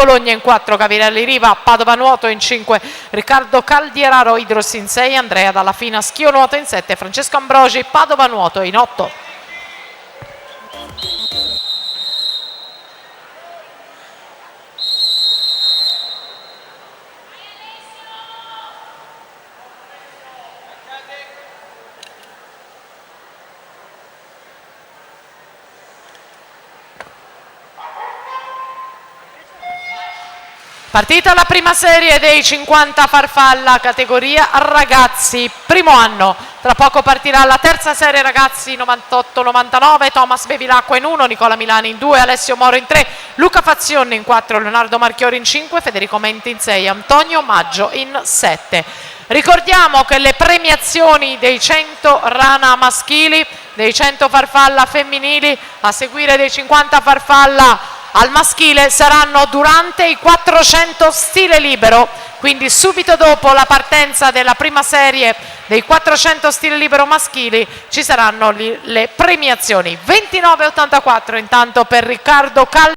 Bologna in 4, Cavinelli Riva, Padova Nuoto in 5, Riccardo Caldieraro Idros in 6, Andrea Dalla Fina Schio Nuoto in 7, Francesco Ambrogi Padova Nuoto in 8. Partita la prima serie dei 50 farfalla categoria ragazzi, primo anno. Tra poco partirà la terza serie ragazzi 98-99, Thomas Bevilacqua in 1, Nicola Milani in 2, Alessio Moro in 3, Luca Fazioni in 4, Leonardo Marchiori in 5, Federico Menti in 6, Antonio Maggio in 7. Ricordiamo che le premiazioni dei 100 rana maschili, dei 100 farfalla femminili, a seguire dei 50 farfalla al maschile saranno durante i 400 stile libero, quindi subito dopo la partenza della prima serie dei 400 stile libero maschili ci saranno le premiazioni. 29,84 intanto per Riccardo Calvi.